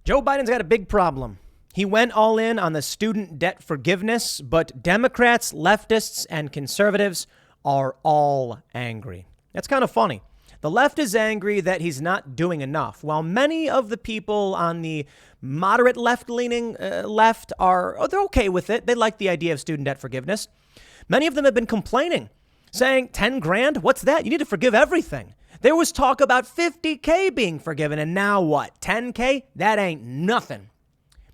Joe Biden's got a big problem. He went all in on the student debt forgiveness, but Democrats, leftists, and conservatives are all angry. That's kind of funny. The left is angry that he's not doing enough, while many of the people on the moderate left-leaning left they're okay with it. They like the idea of student debt forgiveness. Many of them have been complaining, saying 10 grand, what's that? You need to forgive everything. There was talk about 50K being forgiven, and now what? 10K? That ain't nothing.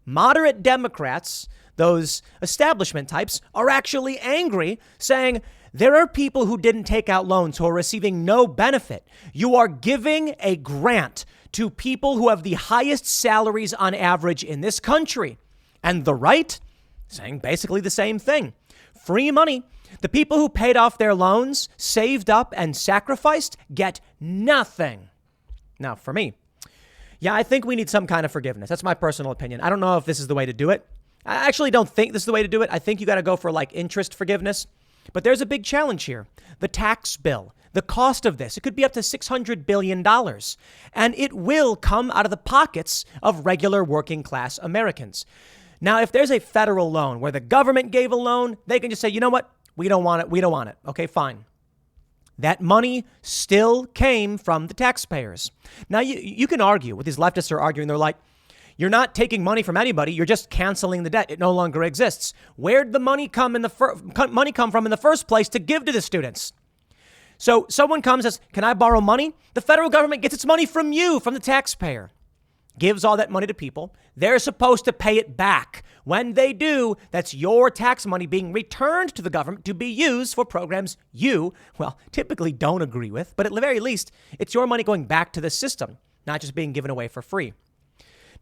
Moderate Democrats, those establishment types, are actually angry, saying there are people who didn't take out loans who are receiving no benefit. You are giving a grant to people who have the highest salaries on average in this country. And the right, saying basically the same thing. Free money. The people who paid off their loans, saved up, and sacrificed get nothing. Now, for me, I think we need some kind of forgiveness. That's my personal opinion. I don't know if this is the way to do it. I actually don't think this is the way to do it. I think you got to go for like interest forgiveness. But there's a big challenge here. The tax bill, the cost of this, it could be up to $600 billion. And it will come out of the pockets of regular working class Americans. Now, if there's a federal loan where the government gave a loan, they can just say, you know what? We don't want it. We don't want it. Okay, fine. That money still came from the taxpayers. Now, you can argue what these leftists are arguing. They're like, you're not taking money from anybody. You're just canceling the debt. It no longer exists. Where'd the money come from in the first place to give to the students? So someone comes and says, can I borrow money? The federal government gets its money from you, from the taxpayer. Gives all that money to people. They're supposed to pay it back. When they do, that's your tax money being returned to the government to be used for programs you, typically don't agree with. But at the very least, it's your money going back to the system, not just being given away for free.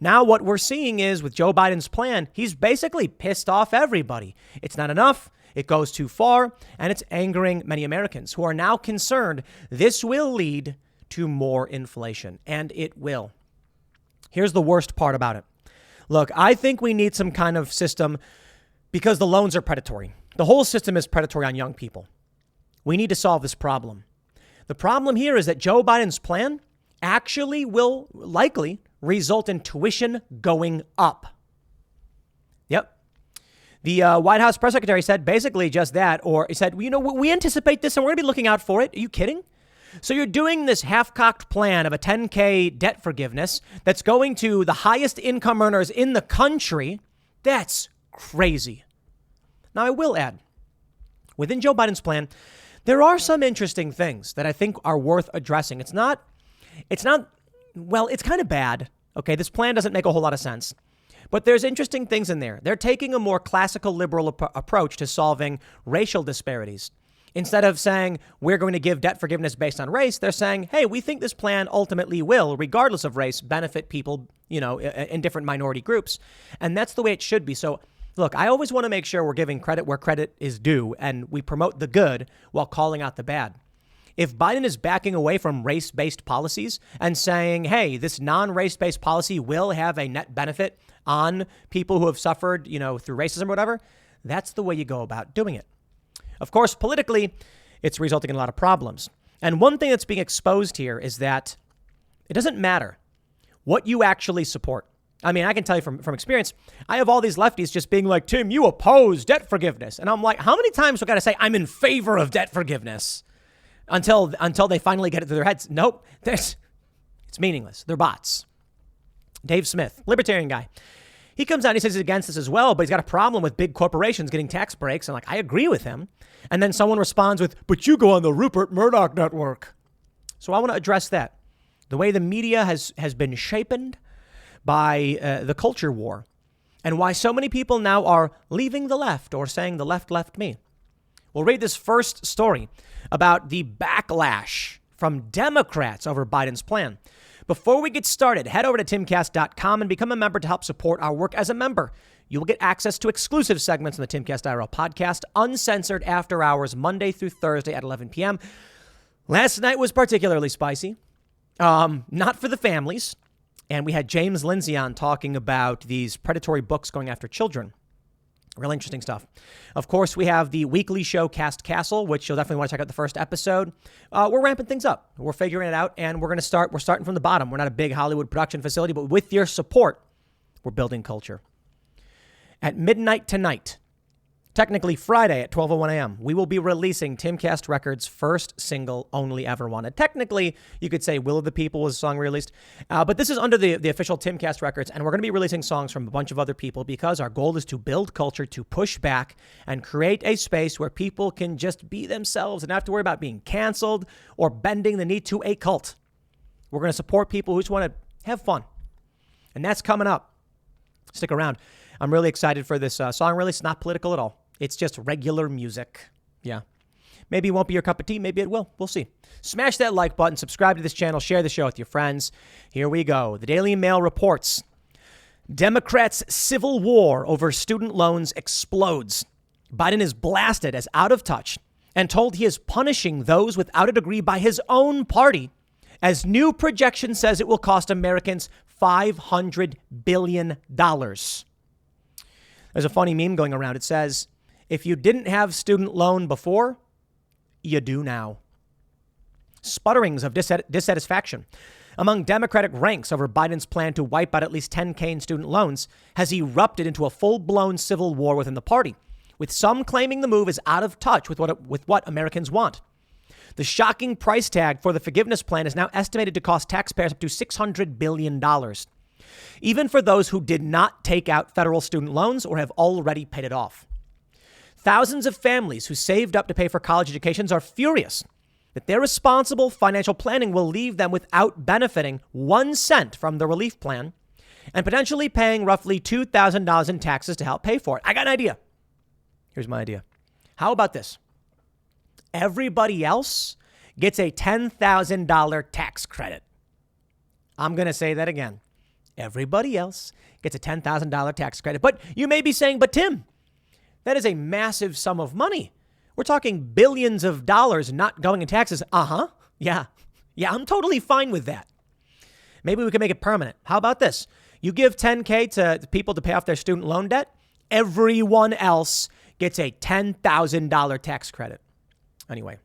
Now, what we're seeing is with Joe Biden's plan, he's basically pissed off everybody. It's not enough. It goes too far. And it's angering many Americans who are now concerned this will lead to more inflation. And it will. Here's the worst part about it. Look, I think we need some kind of system because the loans are predatory. The whole system is predatory on young people. We need to solve this problem. The problem here is that Joe Biden's plan actually will likely result in tuition going up. Yep. The White House press secretary said basically just that, or he said, we anticipate this and we're going to be looking out for it. Are you kidding? So you're doing this half-cocked plan of a 10K debt forgiveness that's going to the highest income earners in the country. That's crazy. Now, I will add, within Joe Biden's plan, there are some interesting things that I think are worth addressing. It's kind of bad. Okay, this plan doesn't make a whole lot of sense. But there's interesting things in there. They're taking a more classical liberal approach to solving racial disparities. Instead of saying we're going to give debt forgiveness based on race, they're saying, hey, we think this plan ultimately will, regardless of race, benefit people, in different minority groups. And that's the way it should be. So, look, I always want to make sure we're giving credit where credit is due and we promote the good while calling out the bad. If Biden is backing away from race-based policies and saying, hey, this non-race-based policy will have a net benefit on people who have suffered, through racism or whatever, that's the way you go about doing it. Of course, politically, it's resulting in a lot of problems. And one thing that's being exposed here is that it doesn't matter what you actually support. I mean, I can tell you from experience, I have all these lefties just being like, Tim, you oppose debt forgiveness. And I'm like, how many times do I got to say I'm in favor of debt forgiveness until they finally get it to their heads? Nope, it's meaningless. They're bots. Dave Smith, libertarian guy. He comes out and he says he's against this as well, but he's got a problem with big corporations getting tax breaks. And I agree with him. And then someone responds with, but you go on the Rupert Murdoch network. So I want to address that. The way the media has been shapen by the culture war and why so many people now are leaving the left or saying the left left me. We'll read this first story about the backlash from Democrats over Biden's plan. Before we get started, head over to timcast.com and become a member to help support our work as a member. You will get access to exclusive segments on the Timcast IRL podcast, uncensored after hours, Monday through Thursday at 11 p.m. Last night was particularly spicy, not for the families. And we had James Lindsay on talking about these predatory books going after children. Real interesting stuff. Of course, we have the weekly show Cast Castle, which you'll definitely want to check out the first episode. We're ramping things up. We're figuring it out, and we're starting from the bottom. We're not a big Hollywood production facility, but with your support, We're building culture. At midnight tonight, technically Friday at 12:01 a.m., we will be releasing Timcast Records' first single, Only Ever Wanted. Technically, you could say Will of the People was a song released, but this is under the official Timcast Records, and we're going to be releasing songs from a bunch of other people because our goal is to build culture, to push back, and create a space where people can just be themselves and not have to worry about being canceled or bending the knee to a cult. We're going to support people who just want to have fun, and that's coming up. Stick around. I'm really excited for this song release. It's not political at all. It's just regular music. Yeah. Maybe it won't be your cup of tea. Maybe it will. We'll see. Smash that like button. Subscribe to this channel. Share the show with your friends. Here we go. The Daily Mail reports Democrats' civil war over student loans explodes. Biden is blasted as out of touch and told he is punishing those without a degree by his own party, as new projection says it will cost Americans $500 billion. There's a funny meme going around. It says, if you didn't have student loan before, you do now. Sputterings of dissatisfaction among Democratic ranks over Biden's plan to wipe out at least $10,000 in student loans has erupted into a full-blown civil war within the party, with some claiming the move is out of touch with what Americans want. The shocking price tag for the forgiveness plan is now estimated to cost taxpayers up to $600 billion, even for those who did not take out federal student loans or have already paid it off. Thousands of families who saved up to pay for college educations are furious that their responsible financial planning will leave them without benefiting 1 cent from the relief plan and potentially paying roughly $2,000 in taxes to help pay for it. I got an idea. Here's my idea. How about this? Everybody else gets a $10,000 tax credit. I'm going to say that again. Everybody else gets a $10,000 tax credit. But you may be saying, but Tim, that is a massive sum of money. We're talking billions of dollars not going in taxes. Yeah, I'm totally fine with that. Maybe we can make it permanent. How about this? You give $10,000 to people to pay off their student loan debt. Everyone else gets a $10,000 tax credit. Anyway,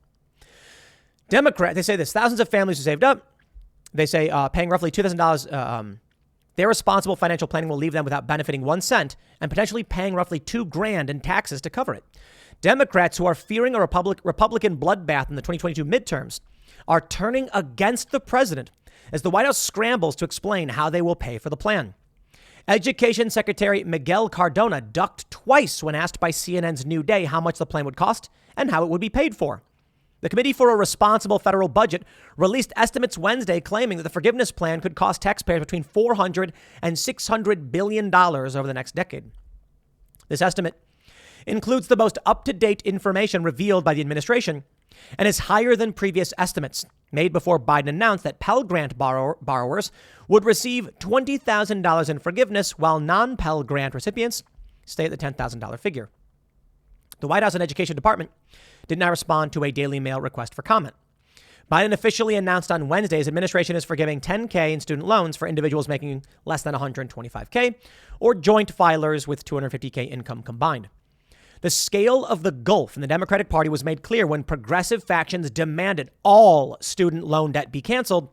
they say this, thousands of families who saved up, they say paying roughly $2,000, their responsible financial planning will leave them without benefiting 1 cent and potentially paying roughly $2,000 in taxes to cover it. Democrats who are fearing a Republican bloodbath in the 2022 midterms are turning against the president as the White House scrambles to explain how they will pay for the plan. Education Secretary Miguel Cardona ducked twice when asked by CNN's New Day how much the plan would cost and how it would be paid for. The Committee for a Responsible Federal Budget released estimates Wednesday claiming that the forgiveness plan could cost taxpayers between $400 and $600 billion over the next decade. This estimate includes the most up-to-date information revealed by the administration and is higher than previous estimates made before Biden announced that Pell Grant borrowers would receive $20,000 in forgiveness while non-Pell Grant recipients stay at the $10,000 figure. The White House and Education Department did not respond to a Daily Mail request for comment. Biden officially announced on Wednesday his administration is forgiving $10,000 in student loans for individuals making less than $125,000 or joint filers with $250,000 income combined. The scale of the gulf in the Democratic Party was made clear when progressive factions demanded all student loan debt be canceled.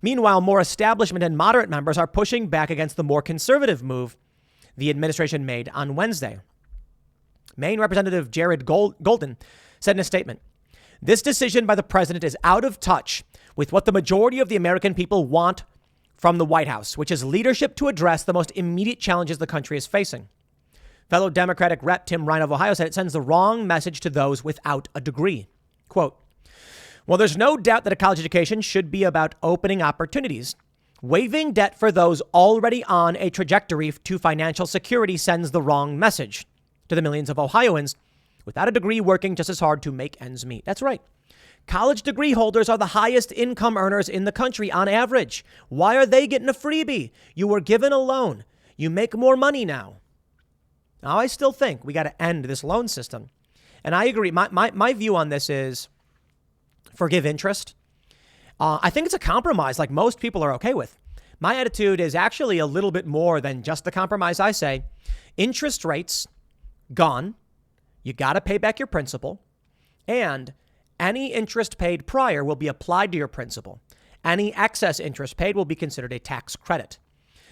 Meanwhile, more establishment and moderate members are pushing back against the more conservative move the administration made on Wednesday. Maine Representative Jared Golden said in a statement, "This decision by the president is out of touch with what the majority of the American people want from the White House, which is leadership to address the most immediate challenges the country is facing." Fellow Democratic Rep. Tim Ryan of Ohio said it sends the wrong message to those without a degree. Quote, "Well, there's no doubt that a college education should be about opening opportunities. Waiving debt for those already on a trajectory to financial security sends the wrong message to the millions of Ohioans without a degree working just as hard to make ends meet." That's right. College degree holders are the highest income earners in the country on average. Why are they getting a freebie? You were given a loan. You make more money now. Now, I still think we got to end this loan system. And I agree. My view on this is forgive interest. I think it's a compromise like most people are okay with. My attitude is actually a little bit more than just the compromise. I say interest rates gone. You got to pay back your principal, and any interest paid prior will be applied to your principal. Any excess interest paid will be considered a tax credit.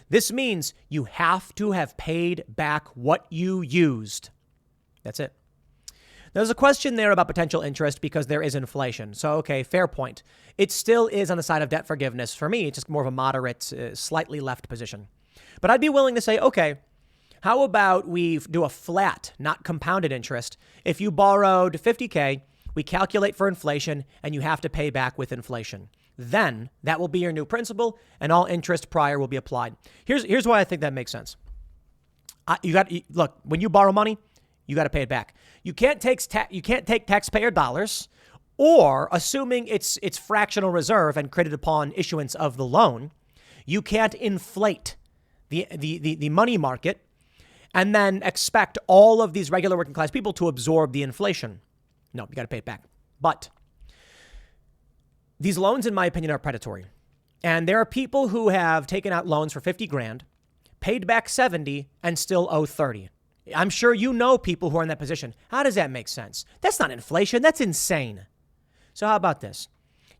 This means you have to have paid back what you used. That's it. There's a question there about potential interest because there is inflation. So, okay, fair point. It still is on the side of debt forgiveness. For me, it's just more of a moderate, slightly left position. But I'd be willing to say, okay, how about we do a flat, not compounded interest? If you borrowed $50K, we calculate for inflation and you have to pay back with inflation. Then that will be your new principal and all interest prior will be applied. Here's why I think that makes sense. Look, when you borrow money, you got to pay it back. You can't take taxpayer dollars, or assuming it's fractional reserve and credited upon issuance of the loan, you can't inflate the money market and then expect all of these regular working class people to absorb the inflation. No, you got to pay it back. But these loans, in my opinion, are predatory. And there are people who have taken out loans for 50 grand, paid back 70 and still owe 30. I'm sure you know people who are in that position. How does that make sense? That's not inflation. That's insane. So how about this?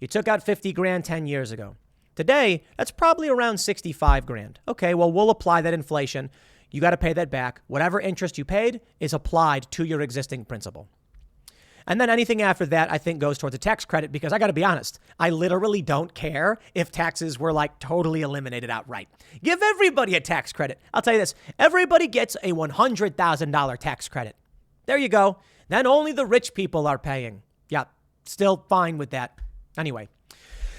You took out 50 grand 10 years ago. Today, that's probably around 65 grand. Okay, well, we'll apply that inflation. You got to pay that back. Whatever interest you paid is applied to your existing principal. And then anything after that, I think, goes towards a tax credit because I got to be honest, I literally don't care if taxes were like totally eliminated outright. Give everybody a tax credit. I'll tell you this. Everybody gets a $100,000 tax credit. There you go. Then only the rich people are paying. Yeah, still fine with that. Anyway,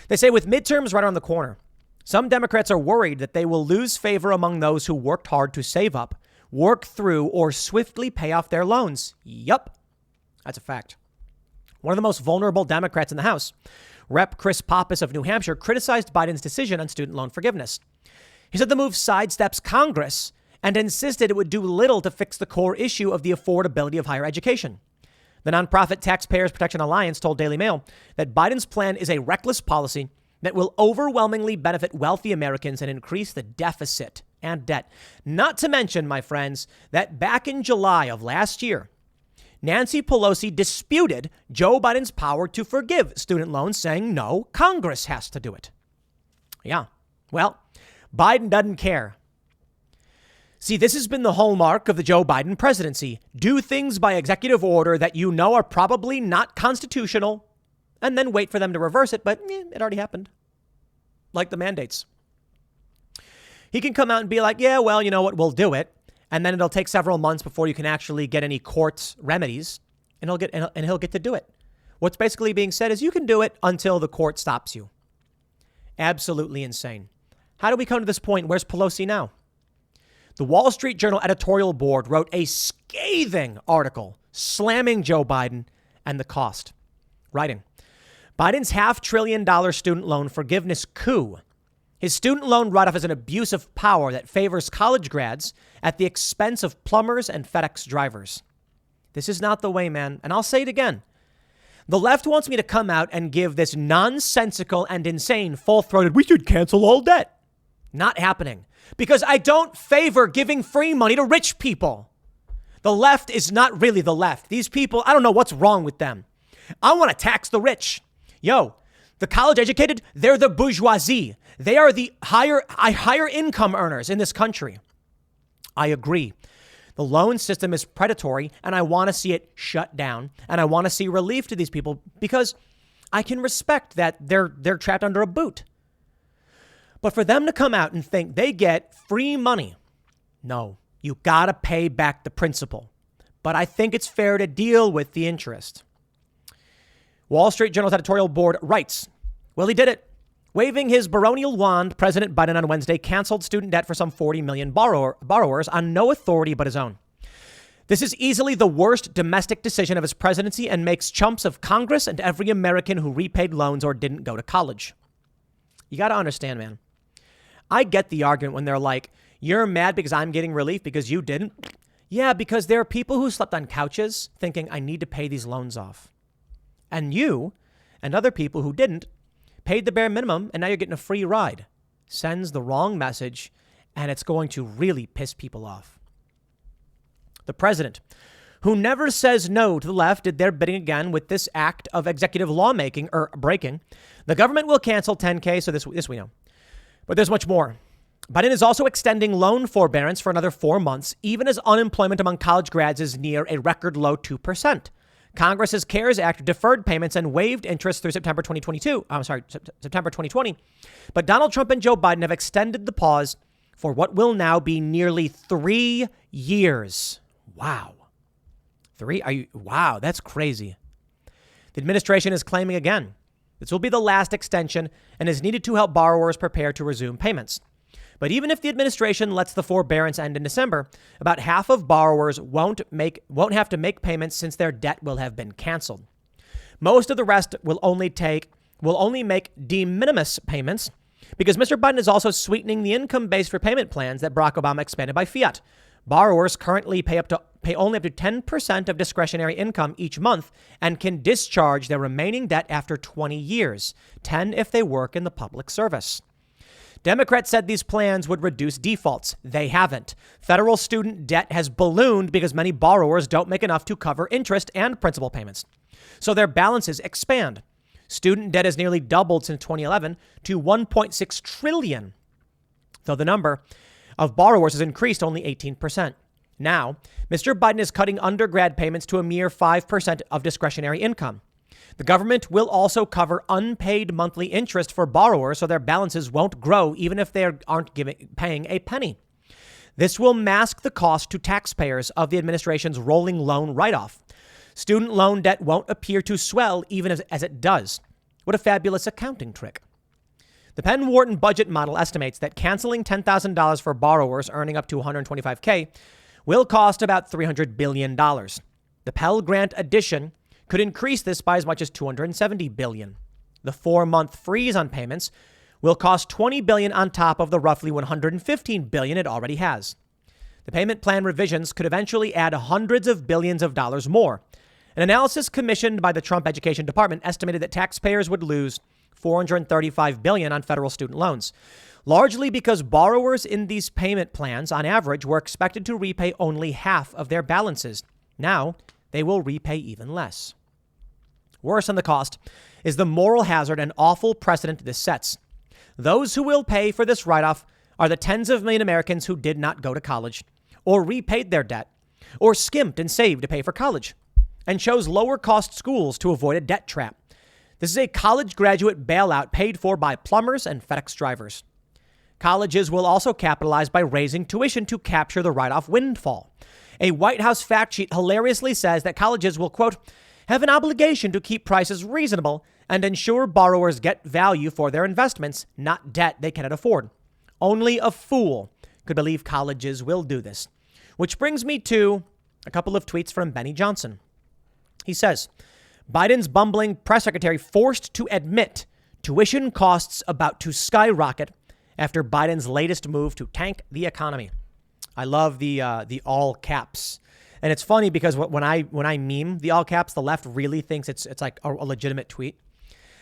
they say with midterms right around the corner, some Democrats are worried that they will lose favor among those who worked hard to save up, work through, or swiftly pay off their loans. Yup. That's a fact. One of the most vulnerable Democrats in the House, Rep. Chris Pappas of New Hampshire, criticized Biden's decision on student loan forgiveness. He said the move sidesteps Congress and insisted it would do little to fix the core issue of the affordability of higher education. The nonprofit Taxpayers Protection Alliance told Daily Mail that Biden's plan is a reckless policy that will overwhelmingly benefit wealthy Americans and increase the deficit and debt. Not to mention, my friends, that back in July of last year, Nancy Pelosi disputed Joe Biden's power to forgive student loans, saying, no, Congress has to do it. Yeah, well, Biden doesn't care. See, this has been the hallmark of the Joe Biden presidency. Do things by executive order that you know are probably not constitutional, and then wait for them to reverse it, but it already happened. Like the mandates. He can come out and be like, yeah, well, you know what, we'll do it. And then it'll take several months before you can actually get any court remedies, and he'll get to do it. What's basically being said is you can do it until the court stops you. Absolutely insane. How do we come to this point? Where's Pelosi now? The Wall Street Journal editorial board wrote a scathing article slamming Joe Biden and the cost. Writing, Biden's $500 billion student loan forgiveness coup. His student loan write-off is an abuse of power that favors college grads at the expense of plumbers and FedEx drivers. This is not the way, man. And I'll say it again. The left wants me to come out and give this nonsensical and insane full-throated, we should cancel all debt. Not happening. Because I don't favor giving free money to rich people. The left is not really the left. These people, I don't know what's wrong with them. I want to tax the rich. Yo, the college educated, they're the bourgeoisie. They are the higher income earners in this country. I agree. The loan system is predatory, and I want to see it shut down, and I want to see relief to these people because I can respect that they're trapped under a boot. But for them to come out and think they get free money, no, you got to pay back the principal. But I think it's fair to deal with the interest. Wall Street Journal's editorial board writes, well, he did it. Waving his baronial wand, President Biden on Wednesday canceled student debt for some 40 million borrowers on no authority but his own. This is easily the worst domestic decision of his presidency and makes chumps of Congress and every American who repaid loans or didn't go to college. You got to understand, man. I get the argument when they're like, you're mad because I'm getting relief because you didn't. Yeah, because there are people who slept on couches thinking I need to pay these loans off. And you and other people who didn't paid the bare minimum, and now you're getting a free ride. Sends the wrong message, and it's going to really piss people off. The president, who never says no to the left, did their bidding again with this act of executive lawmaking or breaking. The government will cancel $10K, so this we know. But there's much more. Biden is also extending loan forbearance for another 4 months, even as unemployment among college grads is near a record low 2%. Congress's CARES Act deferred payments and waived interest through September 2020. But Donald Trump and Joe Biden have extended the pause for what will now be nearly 3 years. Wow. Wow, that's crazy. The administration is claiming again, this will be the last extension and is needed to help borrowers prepare to resume payments. But even if the administration lets the forbearance end in December, about half of borrowers won't have to make payments since their debt will have been canceled. Most of the rest will only make de minimis payments because Mr. Biden is also sweetening the income-based repayment plans that Barack Obama expanded by fiat. Borrowers currently pay only up to 10% of discretionary income each month and can discharge their remaining debt after 20 years, 10 if they work in the public service. Democrats said these plans would reduce defaults. They haven't. Federal student debt has ballooned because many borrowers don't make enough to cover interest and principal payments. So their balances expand. Student debt has nearly doubled since 2011 to $1.6 trillion, though the number of borrowers has increased only 18%. Now, Mr. Biden is cutting undergrad payments to a mere 5% of discretionary income. The government will also cover unpaid monthly interest for borrowers so their balances won't grow even if they aren't paying a penny. This will mask the cost to taxpayers of the administration's rolling loan write-off. Student loan debt won't appear to swell even as it does. What a fabulous accounting trick. The Penn-Wharton budget model estimates that canceling $10,000 for borrowers earning up to $125K will cost about $300 billion. The Pell Grant addition could increase this by as much as $270 billion. The 4-month freeze on payments will cost $20 billion on top of the roughly $115 billion it already has. The payment plan revisions could eventually add hundreds of billions of dollars more. An analysis commissioned by the Trump Education Department estimated that taxpayers would lose $435 billion on federal student loans, largely because borrowers in these payment plans, on average, were expected to repay only half of their balances. Now, they will repay even less. Worse than the cost is the moral hazard and awful precedent this sets. Those who will pay for this write-off are the tens of million Americans who did not go to college, or repaid their debt, or skimped and saved to pay for college, and chose lower-cost schools to avoid a debt trap. This is a college graduate bailout paid for by plumbers and FedEx drivers. Colleges will also capitalize by raising tuition to capture the write-off windfall. A White House fact sheet hilariously says that colleges will, quote, have an obligation to keep prices reasonable and ensure borrowers get value for their investments, not debt they cannot afford. Only a fool could believe colleges will do this. Which brings me to a couple of tweets from Benny Johnson. He says, Biden's bumbling press secretary forced to admit tuition costs about to skyrocket after Biden's latest move to tank the economy. I love the all caps. And it's funny because when I meme the all caps, the left really thinks it's like a legitimate tweet.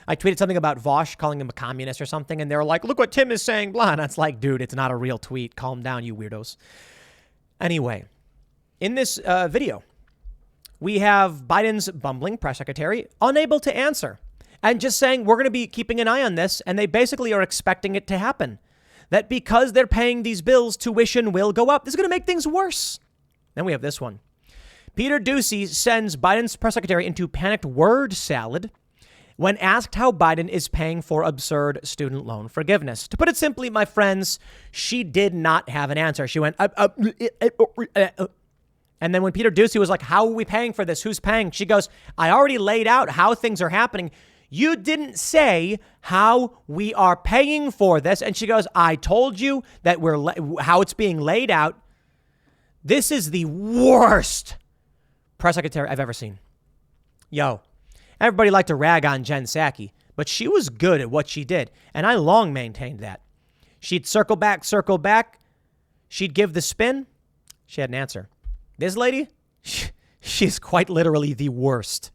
I tweeted something about Vosh calling him a communist or something, and they're like, look what Tim is saying, blah. And it's like, dude, it's not a real tweet. Calm down, you weirdos. Anyway, in this video, we have Biden's bumbling press secretary unable to answer and just saying, we're going to be keeping an eye on this. And they basically are expecting it to happen. That because they're paying these bills, tuition will go up. This is going to make things worse. Then we have this one. Peter Doocy sends Biden's press secretary into panicked word salad when asked how Biden is paying for absurd student loan forgiveness. To put it simply, my friends, she did not have an answer. She went, and then when Peter Doocy was like, how are we paying for this? Who's paying? She goes, I already laid out how things are happening. You didn't say how we are paying for this. And she goes, I told you that how it's being laid out. This is the worst press secretary I've ever seen. Yo, everybody liked to rag on Jen Psaki, but she was good at what she did. And I long maintained that. She'd circle back. She'd give the spin. She had an answer. This lady, she's quite literally the worst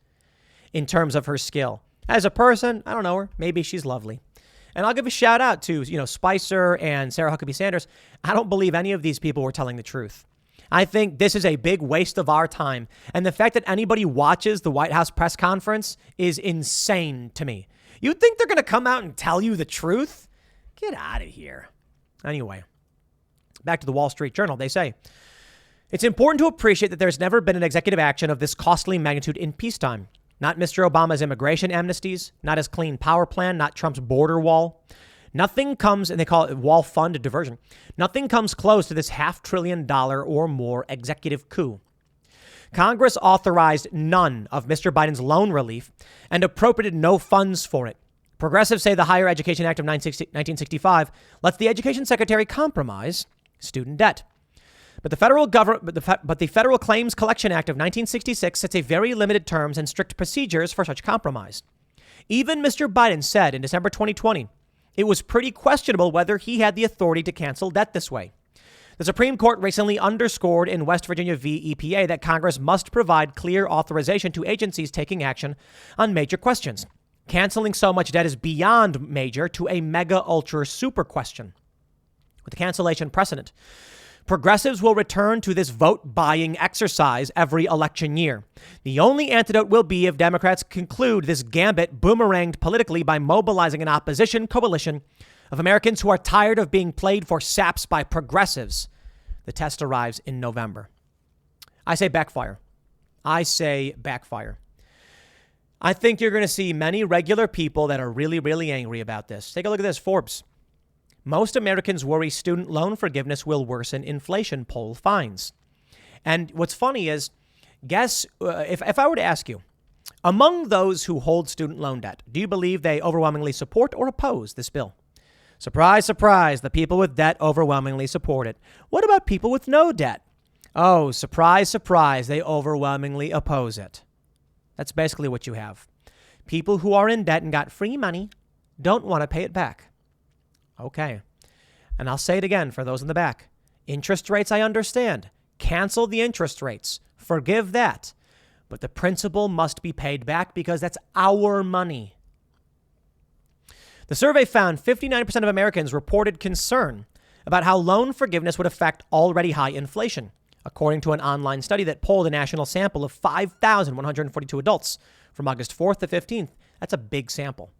in terms of her skill. As a person, I don't know her. Maybe she's lovely. And I'll give a shout out to, Spicer and Sarah Huckabee Sanders. I don't believe any of these people were telling the truth. I think this is a big waste of our time. And the fact that anybody watches the White House press conference is insane to me. You think they're going to come out and tell you the truth? Get out of here. Anyway, Back to the Wall Street Journal, they say, it's important to appreciate that there's never been an executive action of this costly magnitude in peacetime. Not Mr. Obama's immigration amnesties, not his clean power plan, not Trump's border wall. Nothing comes, and they call it wall fund diversion. Nothing comes close to this $500 billion or more executive coup. Congress authorized none of Mr. Biden's loan relief and appropriated no funds for it. Progressives say the Higher Education Act of 1965 lets the education secretary compromise student debt. But the Federal Claims Collection Act of 1966 sets a very limited terms and strict procedures for such compromise. Even Mr. Biden said in December 2020, it was pretty questionable whether he had the authority to cancel debt this way. The Supreme Court recently underscored in West Virginia v. EPA that Congress must provide clear authorization to agencies taking action on major questions. Canceling so much debt is beyond major to a mega ultra super question. With the cancellation precedent, progressives will return to this vote buying exercise every election year. The only antidote will be if Democrats conclude this gambit boomeranged politically by mobilizing an opposition coalition of Americans who are tired of being played for saps by progressives. The test arrives in November. I say backfire. I think you're going to see many regular people that are really, really angry about this. Take a look at this. Forbes. Most Americans worry student loan forgiveness will worsen inflation, poll finds. And what's funny is, if I were to ask you, among those who hold student loan debt, do you believe they overwhelmingly support or oppose this bill? Surprise, surprise, the people with debt overwhelmingly support it. What about people with no debt? Oh, surprise, surprise, they overwhelmingly oppose it. That's basically what you have. People who are in debt and got free money don't want to pay it back. Okay. And I'll say it again for those in the back. Interest rates, I understand. Cancel the interest rates. Forgive that. But the principal must be paid back because that's our money. The survey found 59% of Americans reported concern about how loan forgiveness would affect already high inflation, according to an online study that polled a national sample of 5,142 adults from August 4th to 15th. That's a big sample.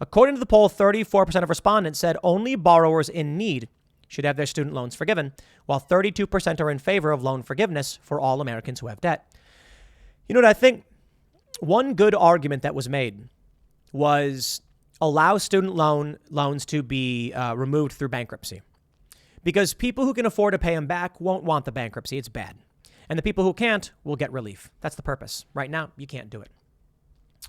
According to the poll, 34% of respondents said only borrowers in need should have their student loans forgiven, while 32% are in favor of loan forgiveness for all Americans who have debt. You know what I think? One good argument that was made was allow student loans to be removed through bankruptcy. Because people who can afford to pay them back won't want the bankruptcy. It's bad. And the people who can't will get relief. That's the purpose. Right now, you can't do it.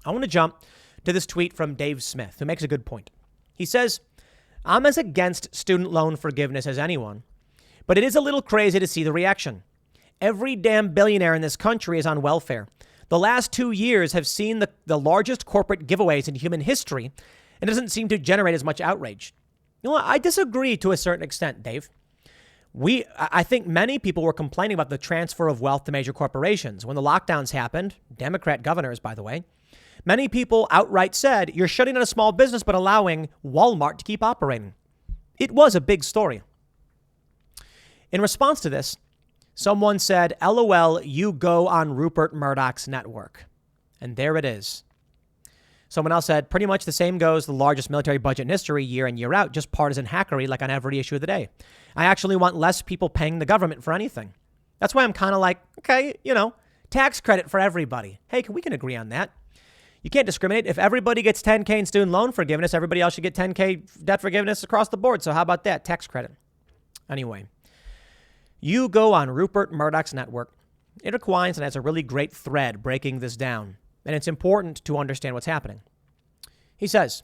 I want to jump to this tweet from Dave Smith, who makes a good point. He says, I'm as against student loan forgiveness as anyone, but it is a little crazy to see the reaction. Every damn billionaire in this country is on welfare. The last 2 years have seen the largest corporate giveaways in human history, and it doesn't seem to generate as much outrage. You know what? I disagree to a certain extent, Dave. I think many people were complaining about the transfer of wealth to major corporations. When the lockdowns happened, Democrat governors, by the way, many people outright said, you're shutting down a small business, but allowing Walmart to keep operating. It was a big story. In response to this, someone said, LOL, you go on Rupert Murdoch's network. And there it is. Someone else said, pretty much the same goes the largest military budget in history year in, year out, just partisan hackery like on every issue of the day. I actually want less people paying the government for anything. That's why I'm kind of like, okay, tax credit for everybody. Hey, we can agree on that. You can't discriminate. If everybody gets $10K in student loan forgiveness, everybody else should get $10K debt forgiveness across the board. So how about that? Tax credit. Anyway, you go on Rupert Murdoch's network. Eric Weinstein has a really great thread breaking this down. And it's important to understand what's happening. He says,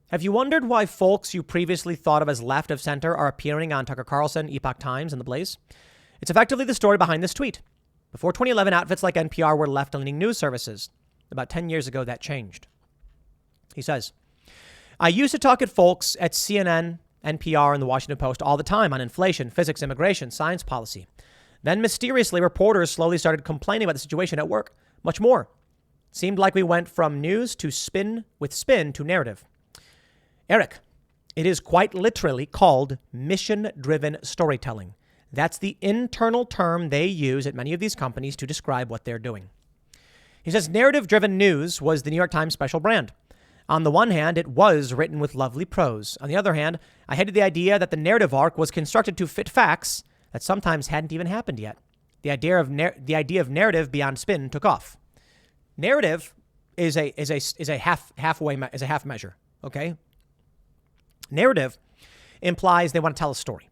have you wondered why folks you previously thought of as left of center are appearing on Tucker Carlson, Epoch Times, and The Blaze? It's effectively the story behind this tweet. Before 2011, outfits like NPR were left-leaning news services. About 10 years ago, that changed. He says, I used to talk at folks at CNN, NPR, and the Washington Post all the time on inflation, physics, immigration, science policy. Then mysteriously, reporters slowly started complaining about the situation at work. Much more. Seemed like we went from news to spin to narrative. Eric, it is quite literally called mission-driven storytelling. That's the internal term they use at many of these companies to describe what they're doing. He says narrative-driven news was the New York Times special brand. On the one hand, it was written with lovely prose. On the other hand, I hated the idea that the narrative arc was constructed to fit facts that sometimes hadn't even happened yet. The idea of narrative beyond spin took off. Narrative is a half measure. Okay, narrative implies they want to tell a story.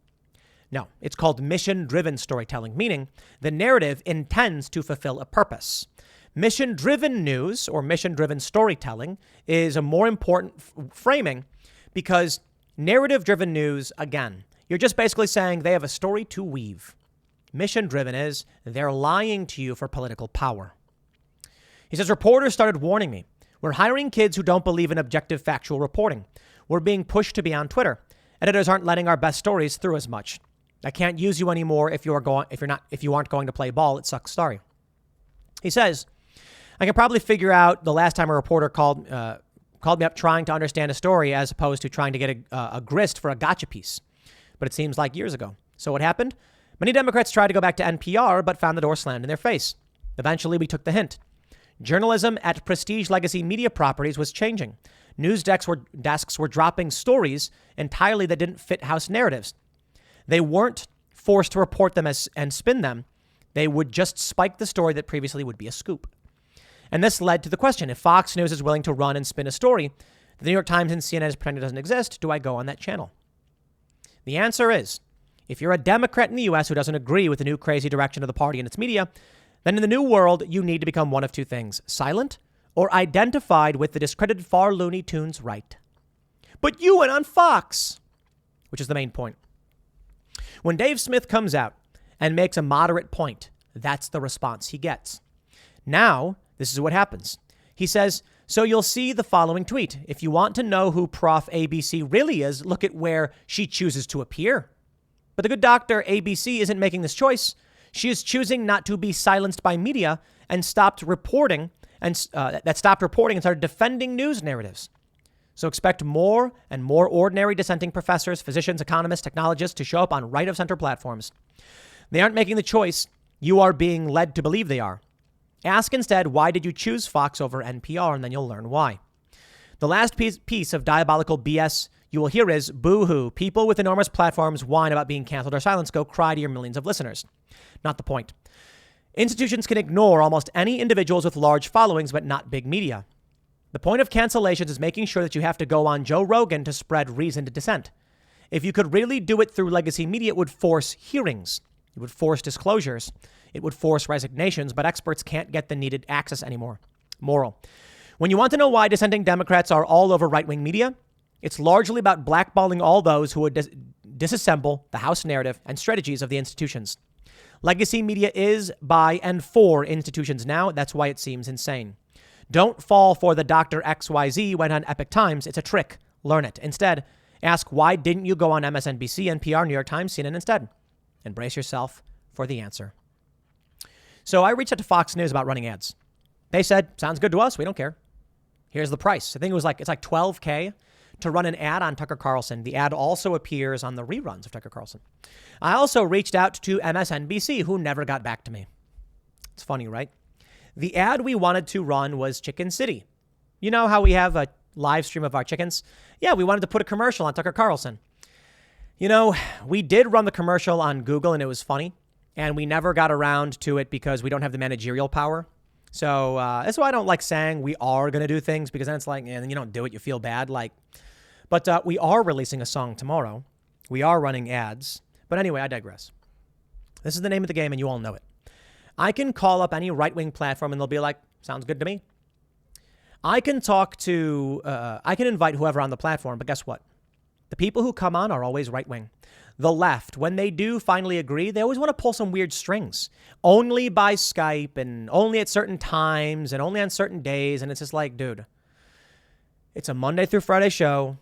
No, it's called mission-driven storytelling, meaning the narrative intends to fulfill a purpose. Mission-driven news or mission-driven storytelling is a more important framing because narrative-driven news, again, you're just basically saying they have a story to weave. Mission-driven is they're lying to you for political power. He says, reporters started warning me. We're hiring kids who don't believe in objective factual reporting. We're being pushed to be on Twitter. Editors aren't letting our best stories through as much. I can't use you anymore if you aren't going to play ball. It sucks. Sorry. He says, I can probably figure out the last time a reporter called me up trying to understand a story as opposed to trying to get a grist for a gotcha piece. But it seems like years ago. So what happened? Many Democrats tried to go back to NPR, but found the door slammed in their face. Eventually, we took the hint. Journalism at prestige legacy media properties was changing. News desks were dropping stories entirely that didn't fit House narratives. They weren't forced to report them and spin them. They would just spike the story that previously would be a scoop. And this led to the question, if Fox News is willing to run and spin a story, the New York Times and CNN is pretending it doesn't exist, do I go on that channel? The answer is, if you're a Democrat in the U.S. who doesn't agree with the new crazy direction of the party and its media, then in the new world, you need to become one of two things, silent or identified with the discredited far Looney Tunes right. But you went on Fox, which is the main point. When Dave Smith comes out and makes a moderate point, that's the response he gets. Now, this is what happens. He says, so you'll see the following tweet. If you want to know who Prof. ABC really is, look at where she chooses to appear. But the good doctor, ABC, isn't making this choice. She is choosing not to be silenced by media and stopped reporting and started defending news narratives. So expect more and more ordinary dissenting professors, physicians, economists, technologists to show up on right-of-center platforms. They aren't making the choice. You are being led to believe they are. Ask instead, why did you choose Fox over NPR? And then you'll learn why. The last piece of diabolical BS you will hear is, boo-hoo, people with enormous platforms whine about being canceled or silenced. Go cry to your millions of listeners. Not the point. Institutions can ignore almost any individuals with large followings, but not big media. The point of cancellations is making sure that you have to go on Joe Rogan to spread reasoned dissent. If you could really do it through legacy media, it would force hearings. It would force disclosures. It would force resignations, but experts can't get the needed access anymore. Moral. When you want to know why dissenting Democrats are all over right-wing media, it's largely about blackballing all those who would disassemble the House narrative and strategies of the institutions. Legacy media is by and for institutions now. That's why it seems insane. Don't fall for the Dr. XYZ went on Epic Times. It's a trick. Learn it. Instead, ask why didn't you go on MSNBC, NPR, New York Times, CNN instead? And brace yourself for the answer. So I reached out to Fox News about running ads. They said, sounds good to us. We don't care. Here's the price. I think it's like $12K to run an ad on Tucker Carlson. The ad also appears on the reruns of Tucker Carlson. I also reached out to MSNBC, who never got back to me. It's funny, right? The ad we wanted to run was Chicken City. You know how we have a live stream of our chickens? Yeah, we wanted to put a commercial on Tucker Carlson. You know, we did run the commercial on Google and it was funny. And we never got around to it because we don't have the managerial power. So that's why I don't like saying we are going to do things, because then it's like, and then you don't do it, you feel bad. But we are releasing a song tomorrow. We are running ads. But anyway, I digress. This is the name of the game and you all know it. I can call up any right-wing platform and they'll be like, sounds good to me. I can invite whoever on the platform, but guess what? The people who come on are always right-wing. The left, when they do finally agree, they always want to pull some weird strings. Only by Skype and only at certain times and only on certain days. And it's just like, dude, it's a Monday through Friday show,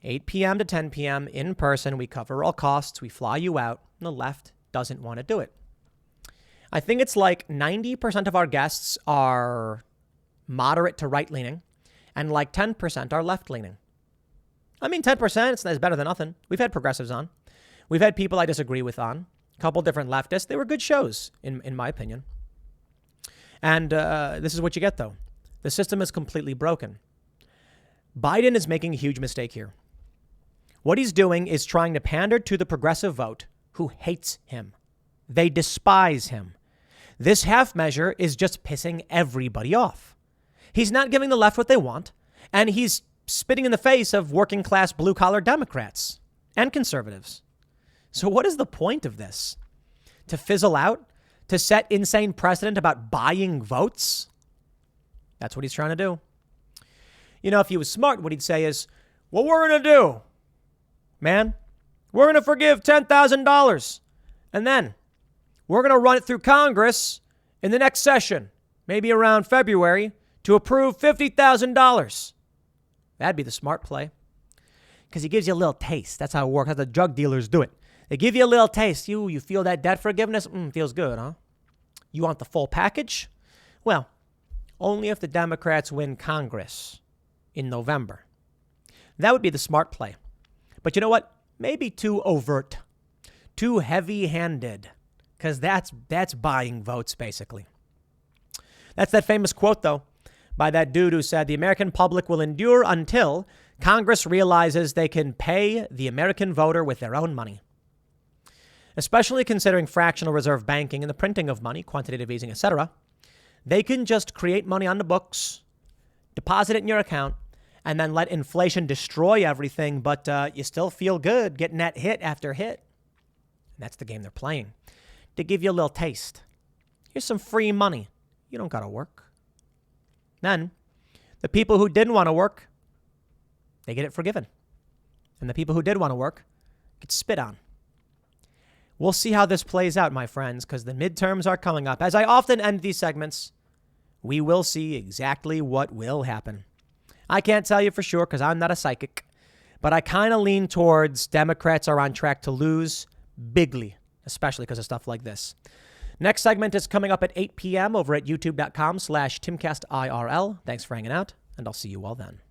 8 p.m. to 10 p.m. in person. We cover all costs. We fly you out. And the left doesn't want to do it. I think it's like 90% of our guests are moderate to right-leaning and like 10% are left-leaning. I mean, 10% is better than nothing. We've had progressives on. We've had people I disagree with on. A couple different leftists. They were good shows, in my opinion. And this is what you get, though. The system is completely broken. Biden is making a huge mistake here. What he's doing is trying to pander to the progressive vote who hates him. They despise him. This half measure is just pissing everybody off. He's not giving the left what they want, and he's spitting in the face of working class blue collar Democrats and conservatives. So what is the point of this? To fizzle out? To set insane precedent about buying votes? That's what he's trying to do. You know, if he was smart, what he'd say is, what we're going to do, man, we're going to forgive $10,000. And then we're going to run it through Congress in the next session, maybe around February, to approve $50,000. That'd be the smart play. Because he gives you a little taste. That's how it works. How the drug dealers do it. They give you a little taste. You feel that debt forgiveness? Feels good, huh? You want the full package? Well, only if the Democrats win Congress in November. That would be the smart play. But you know what? Maybe too overt, too heavy-handed, because that's buying votes, basically. That's that famous quote, though, by that dude who said, the American public will endure until Congress realizes they can pay the American voter with their own money. Especially considering fractional reserve banking and the printing of money, quantitative easing, etc., they can just create money on the books, deposit it in your account, and then let inflation destroy everything, but you still feel good getting that hit after hit. And that's the game they're playing. To give you a little taste. Here's some free money. You don't got to work. Then, the people who didn't want to work, they get it forgiven. And the people who did want to work get spit on. We'll see how this plays out, my friends, because the midterms are coming up. As I often end these segments, we will see exactly what will happen. I can't tell you for sure because I'm not a psychic, but I kind of lean towards Democrats are on track to lose bigly, especially because of stuff like this. Next segment is coming up at 8 p.m. over at youtube.com/TimcastIRL. Thanks for hanging out, and I'll see you all then.